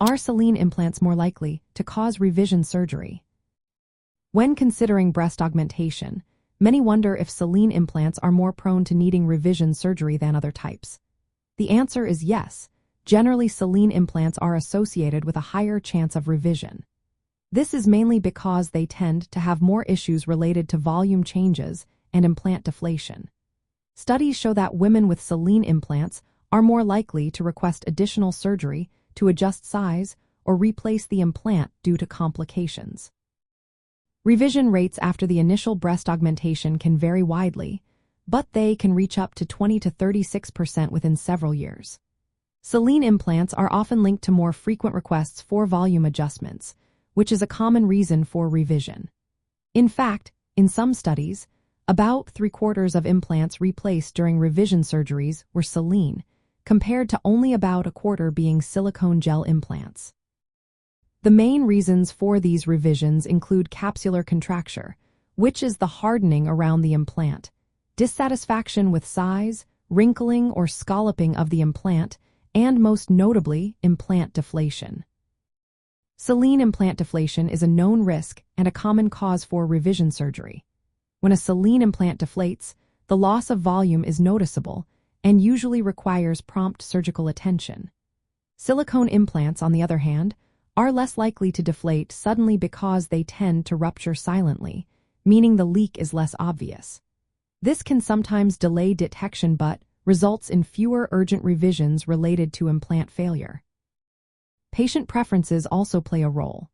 Are Saline implants more likely to cause revision surgery? When considering breast augmentation, many wonder if Saline implants are more prone to needing revision surgery than other types. The answer is yes. Generally, Saline implants are associated with a higher chance of revision. This is mainly because they tend to have more issues related to volume changes and implant deflation. Studies show that women with Saline implants are more likely to request additional surgery to adjust size or replace the implant due to complications. Revision rates after the initial breast augmentation can vary widely, but they can reach up to 20 to 36% within several years. Saline implants are often linked to more frequent requests for volume adjustments, which is a common reason for revision. In fact, in some studies, about 3/4 of implants replaced during revision surgeries were Saline, compared to only about 1/4 being silicone gel implants. The main reasons for these revisions include capsular contracture, which is the hardening around the implant, dissatisfaction with size, wrinkling or scalloping of the implant, and most notably, implant deflation. Saline implant deflation is a known risk and a common cause for revision surgery. When a Saline implant deflates, the loss of volume is noticeable and usually requires prompt surgical attention. Silicone implants, on the other hand, are less likely to deflate suddenly because they tend to rupture silently, meaning the leak is less obvious. This can sometimes delay detection but results in fewer urgent revisions related to implant failure. Patient preferences also play a role.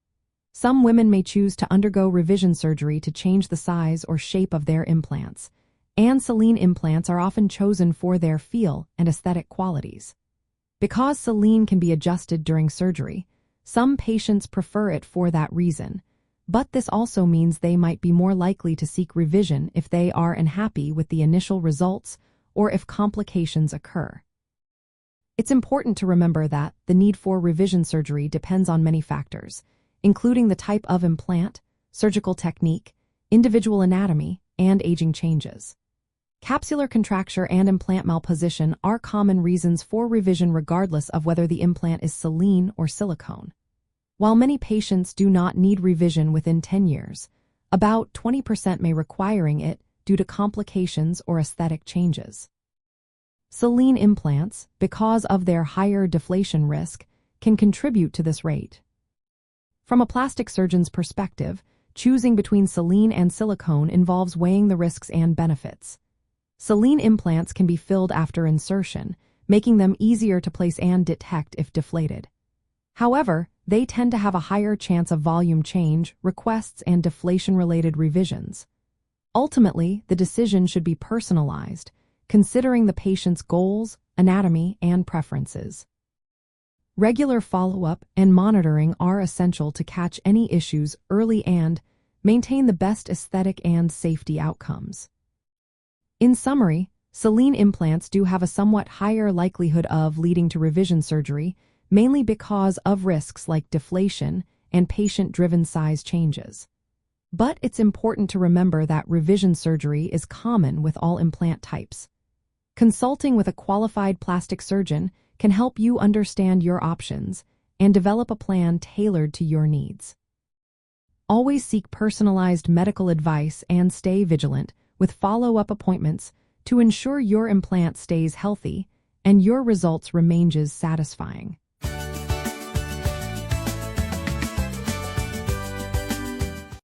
Some women may choose to undergo revision surgery to change the size or shape of their implants, and Saline implants are often chosen for their feel and aesthetic qualities. Because Saline can be adjusted during surgery, some patients prefer it for that reason, but this also means they might be more likely to seek revision if they are unhappy with the initial results or if complications occur. It's important to remember that the need for revision surgery depends on many factors, including the type of implant, surgical technique, individual anatomy, and aging changes. Capsular contracture and implant malposition are common reasons for revision regardless of whether the implant is Saline or silicone. While many patients do not need revision within 10 years, about 20% may requiring it due to complications or aesthetic changes. Saline implants, because of their higher deflation risk, can contribute to this rate. From a plastic surgeon's perspective, choosing between Saline and silicone involves weighing the risks and benefits. Saline implants can be filled after insertion, making them easier to place and detect if deflated. However, they tend to have a higher chance of volume change, requests, and deflation-related revisions. Ultimately, the decision should be personalized, considering the patient's goals, anatomy, and preferences. Regular follow-up and monitoring are essential to catch any issues early and maintain the best aesthetic and safety outcomes. In summary, Saline implants do have a somewhat higher likelihood of leading to revision surgery, mainly because of risks like deflation and patient-driven size changes. But it's important to remember that revision surgery is common with all implant types. Consulting with a qualified plastic surgeon can help you understand your options and develop a plan tailored to your needs. Always seek personalized medical advice and stay vigilant with follow-up appointments to ensure your implant stays healthy and your results remain satisfying.